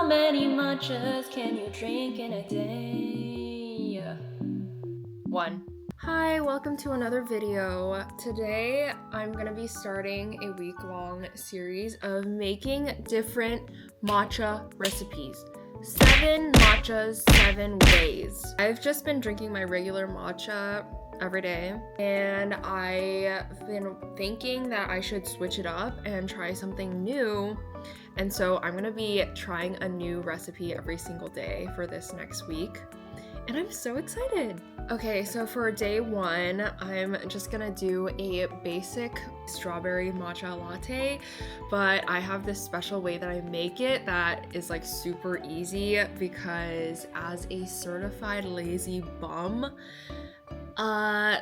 many matchas can you drink in a day? 1. Hi, welcome to another video. Today I'm gonna be starting a week-long series of making different matcha recipes. 7 matchas, 7 ways. I've just been drinking my regular matcha every day, and I've been thinking that I should switch it up and try something new. And so I'm gonna be trying a new recipe every single day for this next week. And I'm so excited. Okay, so for day 1, I'm just gonna do a basic strawberry matcha latte, but I have this special way that I make it that is like super easy because as a certified lazy bum,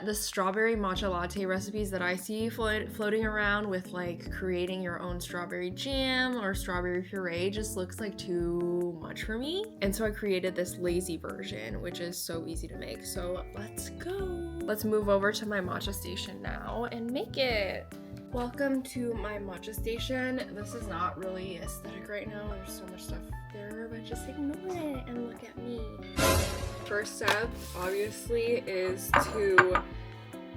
the strawberry matcha latte recipes that I see floating around with like creating your own strawberry jam or strawberry puree just looks like too much for me. And so I created this lazy version, which is so easy to make. So let's go. Let's move over to my matcha station now and make it. Welcome to my matcha station. This is not really aesthetic right now. There's so much stuff there, but just ignore it and look at me. First step, obviously, is to,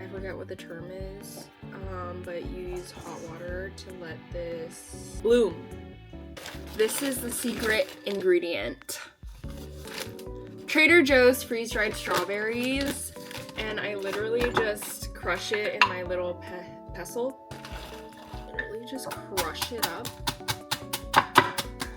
I forget what the term is, but you use hot water to let this bloom. This is the secret ingredient. Trader Joe's freeze-dried strawberries, and I literally just crush it in my little pestle. Literally just crush it up.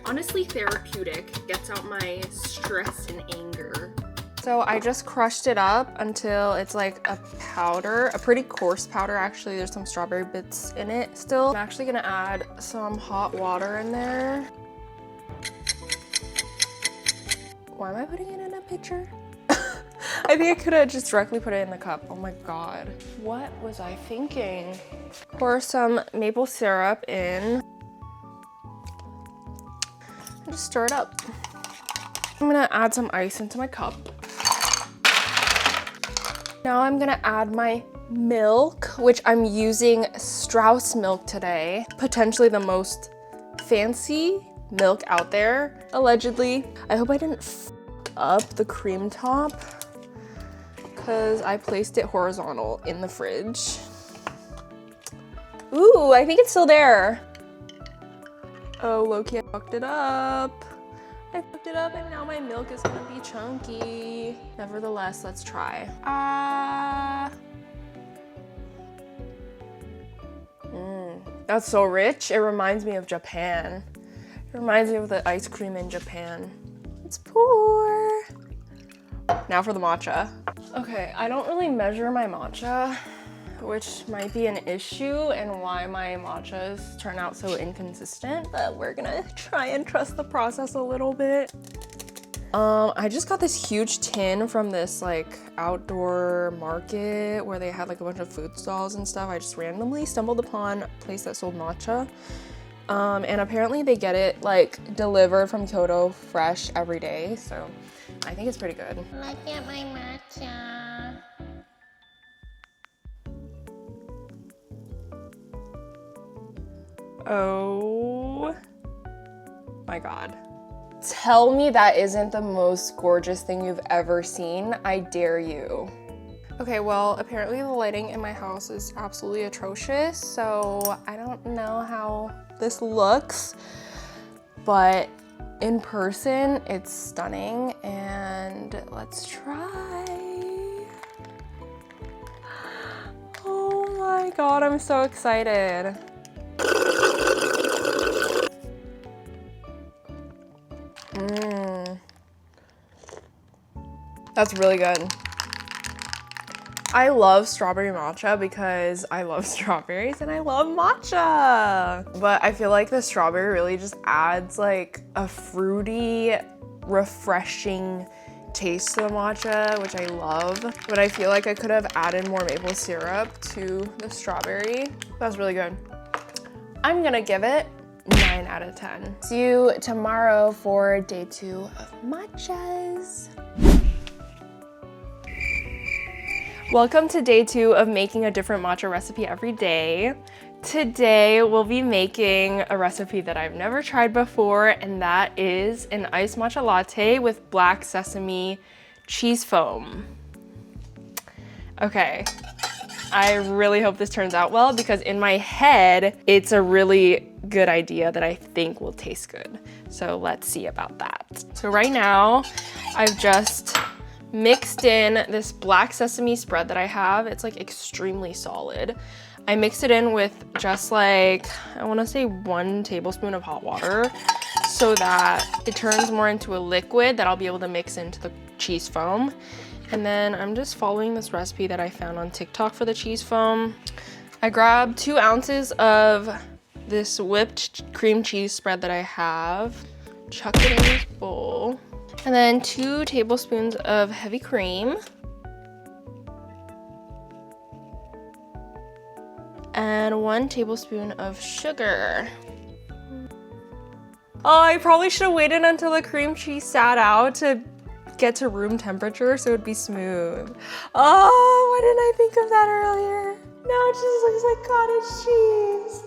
Honestly therapeutic, gets out my stress and anger. So I just crushed it up until it's like a powder, a pretty coarse powder actually. There's some strawberry bits in it still. I'm actually gonna add some hot water in there. Why am I putting it in a pitcher? I think I could have just directly put it in the cup. Oh my god. What was I thinking? Pour some maple syrup in. And just stir it up. I'm gonna add some ice into my cup. Now I'm gonna add my milk, which I'm using Strauss milk today. Potentially the most fancy milk out there, allegedly. I hope I didn't f up the cream top because I placed it horizontal in the fridge. Ooh, I think it's still there. Oh, low-key, I fucked it up. I fucked it up and now my milk is gonna be chunky. Nevertheless, let's try. That's so rich. It reminds me of Japan. It reminds me of the ice cream in Japan. Let's pour. Now for the matcha. Okay, I don't really measure my matcha, which might be an issue and why my matchas turn out so inconsistent, but we're gonna try and trust the process a little bit. I just got this huge tin from this like outdoor market where they had like a bunch of food stalls and stuff. I just randomly stumbled upon a place that sold matcha. And apparently they get it like delivered from Kyoto fresh every day, so I think it's pretty good. Look at my matcha. Oh my god. Tell me that isn't the most gorgeous thing you've ever seen. I dare you. Okay, well, apparently the lighting in my house is absolutely atrocious, so I don't know how this looks, but in person, it's stunning, and let's try. Oh my god, I'm so excited. That's really good. I love strawberry matcha because I love strawberries and I love matcha. But I feel like the strawberry really just adds like a fruity, refreshing taste to the matcha, which I love. But I feel like I could have added more maple syrup to the strawberry. That's really good. I'm gonna give it 9 out of 10. See you tomorrow for day 2 of matchas. Welcome to day 2 of making a different matcha recipe every day. Today we'll be making a recipe that I've never tried before, and that is an iced matcha latte with black sesame cheese foam. Okay, I really hope this turns out well because in my head, it's a really good idea that I think will taste good. So let's see about that. So right now, I've just mixed in this black sesame spread that I have. It's like extremely solid. I mixed it in with just like, I wanna say 1 tablespoon of hot water so that it turns more into a liquid that I'll be able to mix into the cheese foam. And then I'm just following this recipe that I found on TikTok for the cheese foam. I grabbed 2 ounces of this whipped cream cheese spread that I have, chuck it in this bowl, and then 2 tablespoons of heavy cream, and 1 tablespoon of sugar. Oh, I probably should have waited until the cream cheese sat out to get to room temperature so it'd be smooth. Oh, why didn't I think of that earlier? Now it just looks like cottage cheese.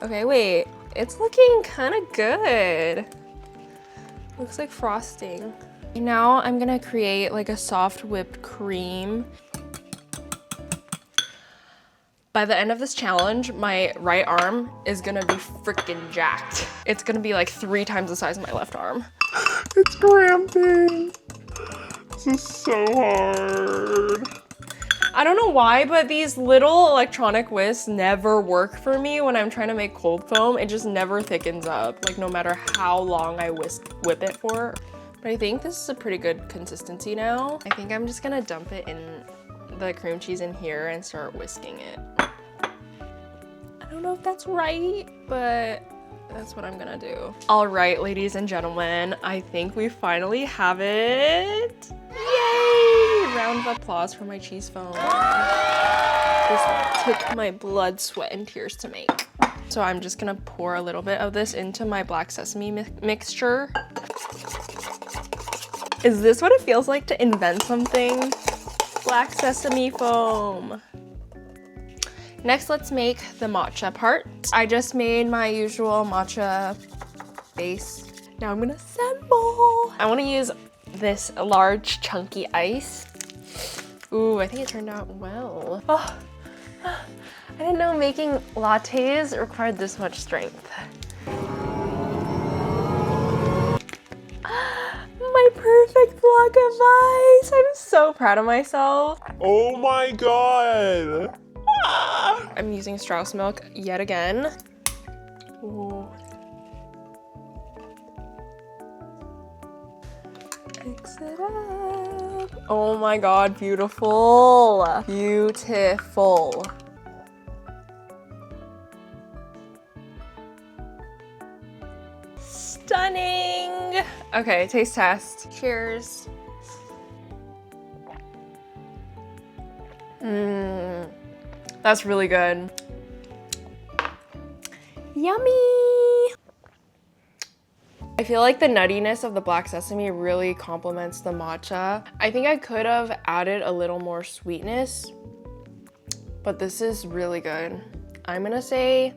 Okay, wait, it's looking kind of good. Looks like frosting. Now I'm gonna create like a soft whipped cream. By the end of this challenge, my right arm is gonna be freaking jacked. It's gonna be like 3 times the size of my left arm. It's cramping. This is so hard. I don't know why, but these little electronic whisks never work for me when I'm trying to make cold foam. It just never thickens up, like no matter how long I whip it for. But I think this is a pretty good consistency now. I think I'm just gonna dump it in the cream cheese in here and start whisking it. I don't know if that's right, but that's what I'm gonna do. All right, ladies and gentlemen, I think we finally have it. Yay! Round of applause for my cheese foam. This took my blood, sweat, and tears to make. So I'm just gonna pour a little bit of this into my black sesame mixture. Is this what it feels like to invent something? Black sesame foam. Next, let's make the matcha part. I just made my usual matcha base. Now I'm gonna assemble. I wanna use this large chunky ice. Ooh, I think it turned out well. Oh, I didn't know making lattes required this much strength. My perfect block of ice. I'm so proud of myself. Oh my god. I'm using Strauss milk yet again. Ooh. Mix it up. Oh my god, beautiful. Beautiful. Stunning. Okay, taste test. Cheers. That's really good. Yummy! I feel like the nuttiness of the black sesame really complements the matcha. I think I could have added a little more sweetness, but this is really good. I'm gonna say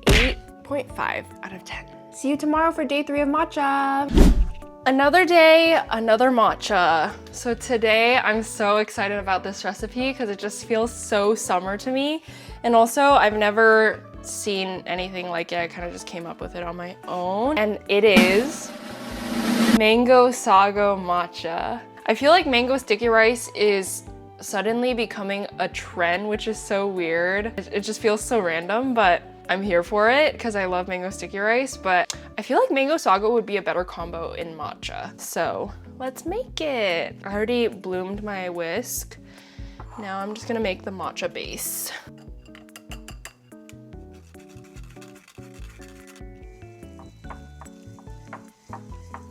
8.5 out of 10. See you tomorrow for day 3 of matcha. Another day, another matcha. So today I'm so excited about this recipe because it just feels so summer to me. And also I've never seen anything like it. I kind of just came up with it on my own. And it is mango sago matcha. I feel like mango sticky rice is suddenly becoming a trend, which is so weird. It just feels so random, but I'm here for it because I love mango sticky rice, but I feel like mango sago would be a better combo in matcha. So let's make it. I already bloomed my whisk. Now I'm just gonna make the matcha base.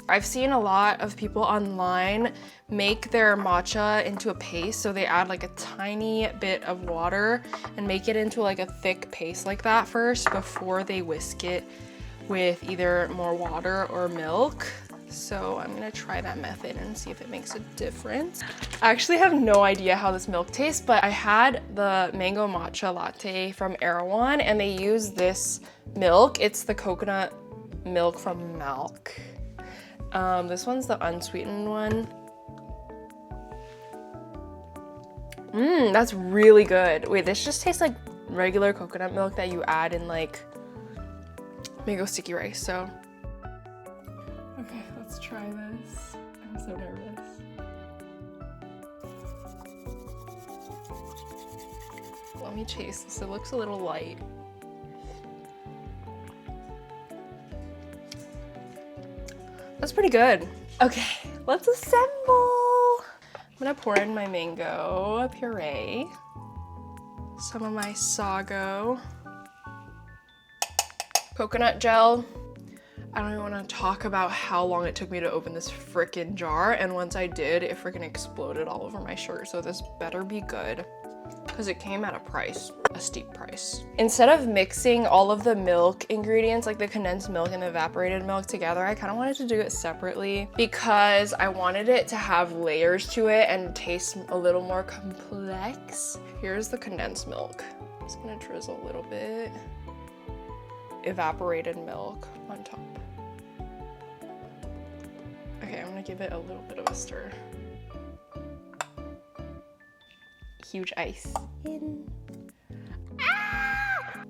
I've seen a lot of people online make their matcha into a paste, so they add like a tiny bit of water and make it into like a thick paste like that first before they whisk it with either more water or milk. So I'm gonna try that method and see if it makes a difference. I actually have no idea how this milk tastes, but I had the mango matcha latte from Erewhon and they use this milk. It's the coconut milk from Milk. This one's the unsweetened one. That's really good. Wait, this just tastes like regular coconut milk that you add in like mango sticky rice, so. Okay, let's try this. I'm so nervous. Let me taste this. It looks a little light. That's pretty good. Okay, let's assemble. I'm gonna pour in my mango puree, some of my sago, coconut gel. I don't even want to talk about how long it took me to open this frickin' jar, and once I did, it frickin' exploded all over my shirt, so this better be good, because it came at a steep price. Instead of mixing all of the milk ingredients, like the condensed milk and the evaporated milk together, I kind of wanted to do it separately because I wanted it to have layers to it and taste a little more complex. Here's the condensed milk. I'm just gonna drizzle a little bit. Evaporated milk on top. Okay, I'm gonna give it a little bit of a stir. Huge ice in. Ah!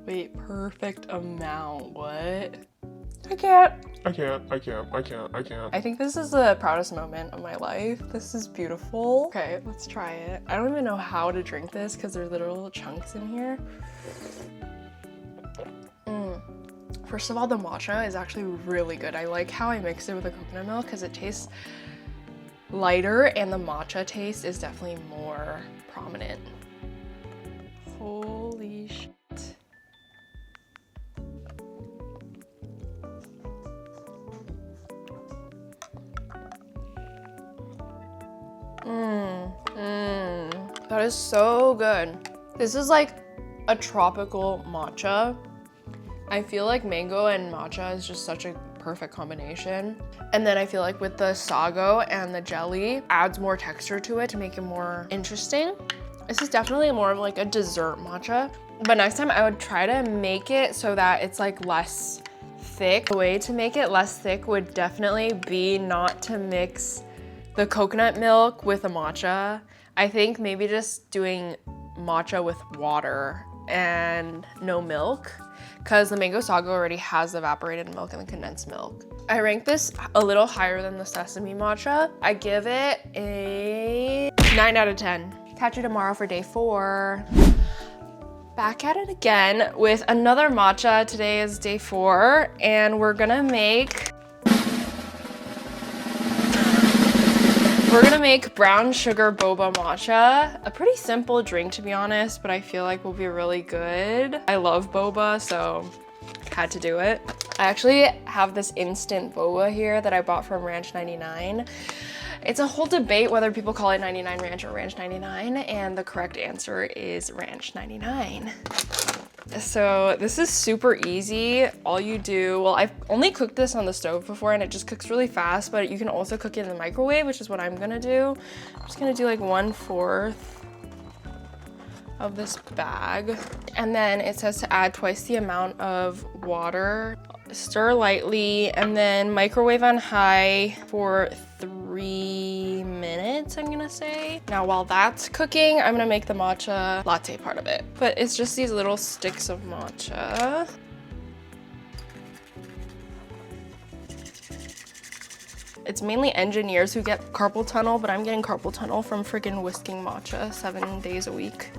Wait, perfect amount. What? I can't. I think this is the proudest moment of my life. This is beautiful. Okay, let's try it. I don't even know how to drink this because there's little chunks in here. First of all, the matcha is actually really good. I like how I mixed it with the coconut milk because it tastes lighter and the matcha taste is definitely more prominent. Holy shit. That is so good. This is like a tropical matcha. I feel like mango and matcha is just such a perfect combination. And then I feel like with the sago and the jelly adds more texture to it to make it more interesting. This is definitely more of like a dessert matcha. But next time I would try to make it so that it's like less thick. The way to make it less thick would definitely be not to mix the coconut milk with the matcha. I think maybe just doing matcha with water and no milk, because the mango sago already has the evaporated milk and the condensed milk. I rank this a little higher than the sesame matcha. I give it a 9 out of 10. Catch you tomorrow for day 4. Back at it again with another matcha. Today is day 4 and we're gonna make brown sugar boba matcha. A pretty simple drink to be honest, but I feel like will be really good. I love boba, so had to do it. I actually have this instant boba here that I bought from Ranch 99. It's a whole debate whether people call it 99 Ranch or Ranch 99, and the correct answer is Ranch 99. So this is super easy. All you do, well, I've only cooked this on the stove before and it just cooks really fast, but you can also cook it in the microwave, which is what I'm gonna do. I'm just gonna do like 1/4 of this bag. And then it says to add twice the amount of water. Stir lightly and then microwave on high for 3 minutes, I'm gonna say. Now while that's cooking, I'm gonna make the matcha latte part of it. But it's just these little sticks of matcha. It's mainly engineers who get carpal tunnel, but I'm getting carpal tunnel from freaking whisking matcha 7 days a week.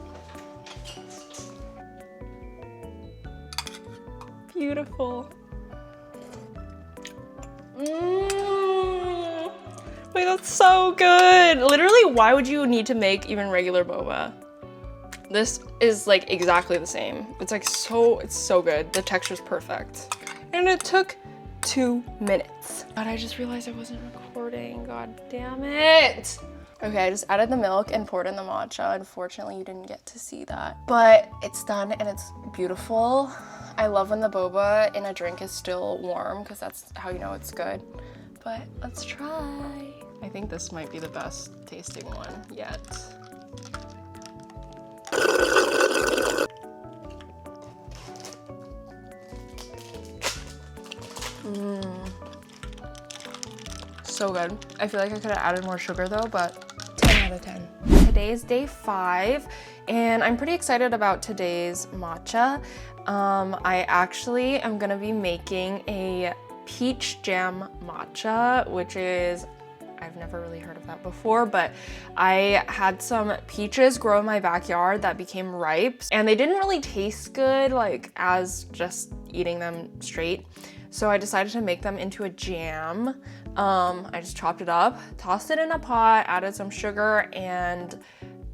Beautiful. Wait, that's so good. Literally, why would you need to make even regular boba? This is like exactly the same. It's like it's so good. The texture's perfect. And it took 2 minutes. But I just realized I wasn't recording. God damn it. Okay, I just added the milk and poured in the matcha. Unfortunately, you didn't get to see that. But it's done and it's beautiful. I love when the boba in a drink is still warm because that's how you know it's good. But let's try. I think this might be the best tasting one yet. So good. I feel like I could have added more sugar though, but 10 out of 10. Today is day 5 and I'm pretty excited about today's matcha. I actually am gonna be making a peach jam matcha, which is, I've never really heard of that before, but I had some peaches grow in my backyard that became ripe and they didn't really taste good like as just eating them straight. So I decided to make them into a jam. I just chopped it up, tossed it in a pot, added some sugar and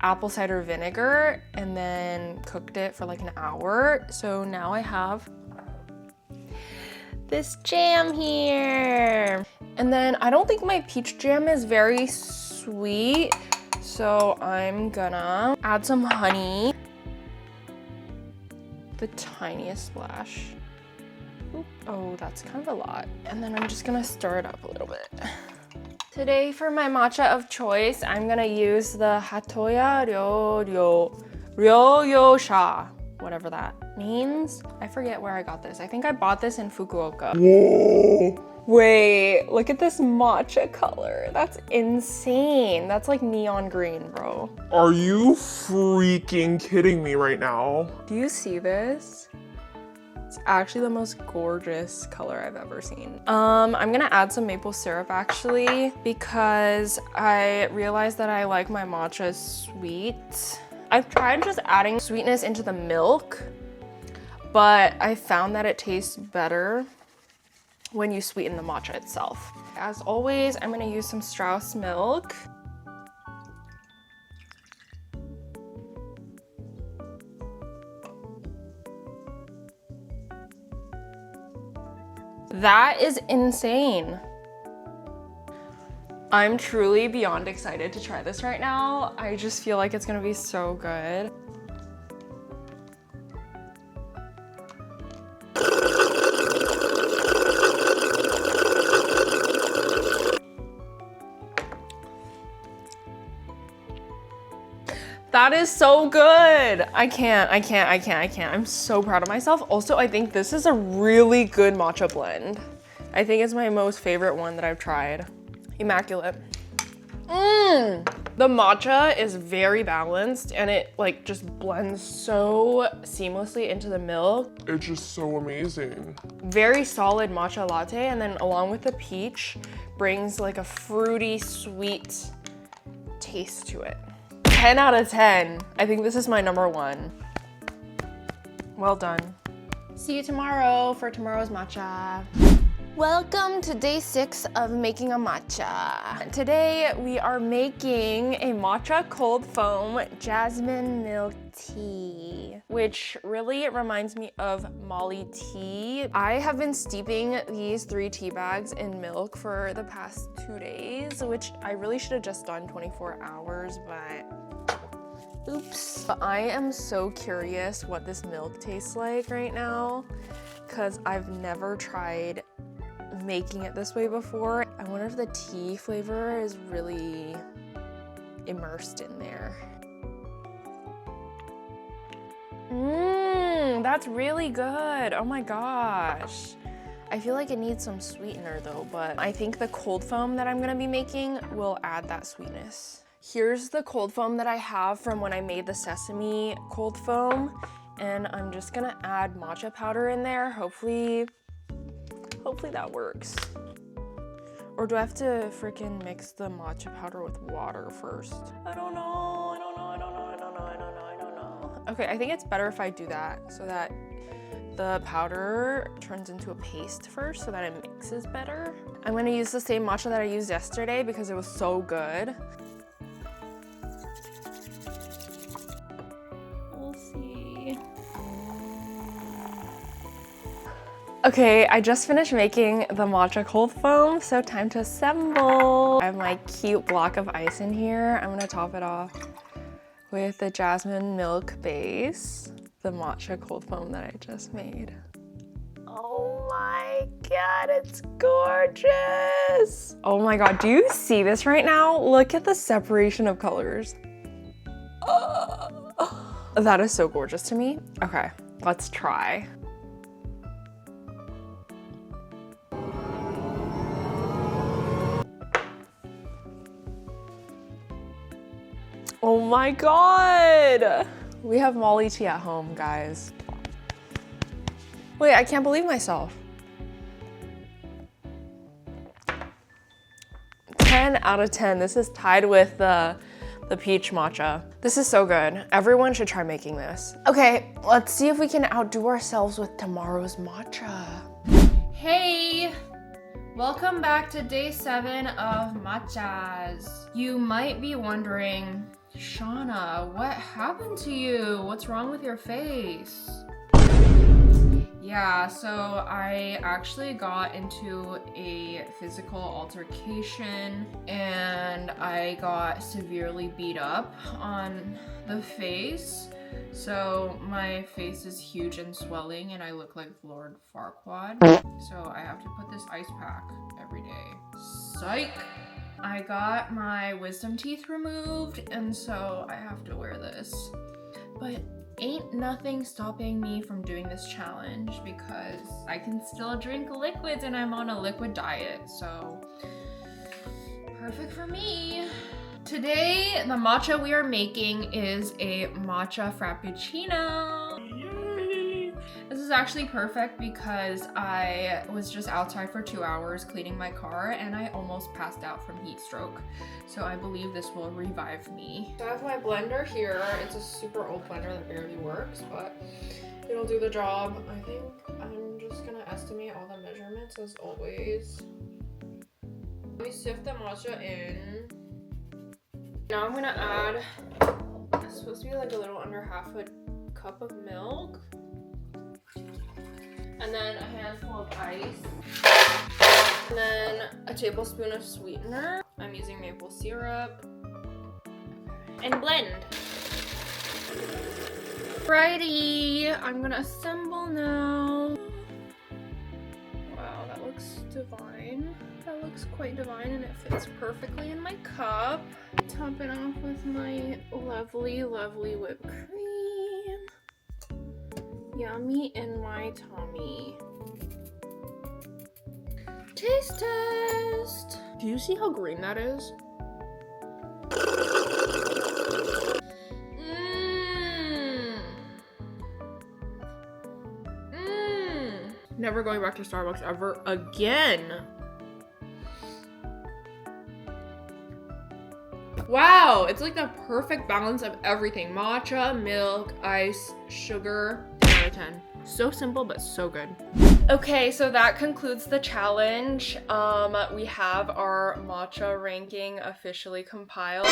apple cider vinegar, and then cooked it for like an hour. So now I have this jam here. And then I don't think my peach jam is very sweet, so I'm gonna add some honey. The tiniest splash. Oop. Oh, that's kind of a lot. And then I'm just gonna stir it up a little bit. Today for my matcha of choice, I'm gonna use the Hatoya Ryosha, whatever that means. I forget where I got this. I think I bought this in Fukuoka. Whoa. Wait, look at this matcha color. That's insane. That's like neon green, bro. Are you freaking kidding me right now? Do you see this? It's actually the most gorgeous color I've ever seen. I'm gonna add some maple syrup actually because I realized that I like my matcha sweet. I've tried just adding sweetness into the milk, but I found that it tastes better when you sweeten the matcha itself. As always, I'm gonna use some Strauss milk. That is insane. I'm truly beyond excited to try this right now. I just feel like it's gonna be so good. That is so good. I can't. I'm so proud of myself. Also, I think this is a really good matcha blend. I think it's my most favorite one that I've tried. Immaculate. The matcha is very balanced and it like just blends so seamlessly into the milk. It's just so amazing. Very solid matcha latte, and then along with the peach brings like a fruity, sweet taste to it. 10 out of 10. I think this is my #1. Well done. See you tomorrow for tomorrow's matcha. Welcome to day 6 of making a matcha. Today we are making a matcha cold foam jasmine milk tea, which really reminds me of Molly tea. I have been steeping these 3 tea bags in milk for the past 2 days, which I really should have just done 24 hours, but oops. But I am so curious what this milk tastes like right now because I've never tried making it this way before. I wonder if the tea flavor is really immersed in there. That's really good. Oh my gosh. I feel like it needs some sweetener though, but I think the cold foam that I'm gonna be making will add that sweetness. Here's the cold foam that I have from when I made the sesame cold foam, and I'm just gonna add matcha powder in there. Hopefully that works. Or do I have to freaking mix the matcha powder with water first? I don't know. Okay, I think it's better if I do that so that the powder turns into a paste first so that it mixes better. I'm gonna use the same matcha that I used yesterday because it was so good. We'll see. Okay, I just finished making the matcha cold foam, so time to assemble. I have my cute block of ice in here. I'm gonna top it off with the jasmine milk base, the matcha cold foam that I just made. Oh my God, it's gorgeous. Oh my God, do you see this right now? Look at the separation of colors. That is so gorgeous to me. Okay, let's try. Oh my God. We have Molly tea at home, guys. Wait, I can't believe myself. 10 out of 10. This is tied with the peach matcha. This is so good. Everyone should try making this. Okay, let's see if we can outdo ourselves with tomorrow's matcha. Hey, welcome back to day 7 of matchas. You might be wondering, Shauna, what happened to you? What's wrong with your face? Yeah, so I actually got into a physical altercation and I got severely beat up on the face. So my face is huge and swelling and I look like Lord Farquaad. So I have to put this ice pack every day. Psych! I got my wisdom teeth removed and so I have to wear this. But ain't nothing stopping me from doing this challenge because I can still drink liquids and I'm on a liquid diet, so perfect for me. Today, the matcha we are making is a matcha frappuccino. This is actually perfect because I was just outside for 2 hours cleaning my car and I almost passed out from heat stroke. So I believe this will revive me. So I have my blender here. It's a super old blender that barely works, but it'll do the job. I think I'm just gonna estimate all the measurements as always. Let me sift the matcha in. Now I'm gonna add, it's supposed to be like a little under half a cup of milk. And then a handful of ice. And then a tablespoon of sweetener. I'm using maple syrup. And blend. Righty, I'm gonna assemble now. Wow, that looks divine. That looks quite divine and it fits perfectly in my cup. Top it off with my lovely, lovely whipped cream. Yummy in my tummy. Taste test. Do you see how green that is? Never going back to Starbucks ever again. Wow, it's like the perfect balance of everything. Matcha, milk, ice, sugar. 10 out of 10. So simple, but so good. Okay, so that concludes the challenge. We have our matcha ranking officially compiled.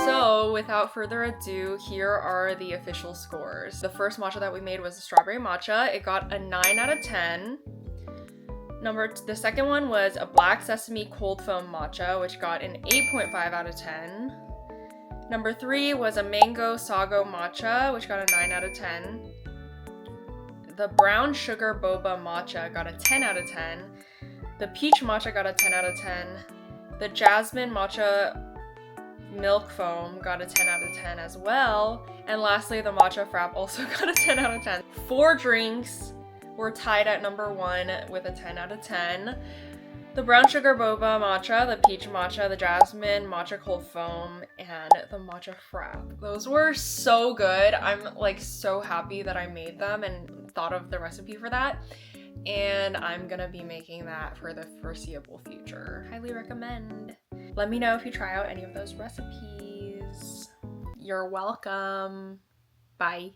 So without further ado, here are the official scores. The first matcha that we made was the strawberry matcha. It got a 9 out of 10. The second one was a black sesame cold foam matcha, which got an 8.5 out of 10. Number 3 was a mango sago matcha, which got a 9 out of 10. The brown sugar boba matcha got a 10 out of 10. The peach matcha got a 10 out of 10. The jasmine matcha milk foam got a 10 out of 10 as well. And lastly, the matcha frap also got a 10 out of 10. 4 drinks were tied at number 1 with a 10 out of 10. The brown sugar boba matcha, the peach matcha, the jasmine matcha cold foam, and the matcha frap. Those were so good. I'm like so happy that I made them and thought of the recipe for that. And I'm gonna be making that for the foreseeable future. Highly recommend. Let me know if you try out any of those recipes. You're welcome. Bye.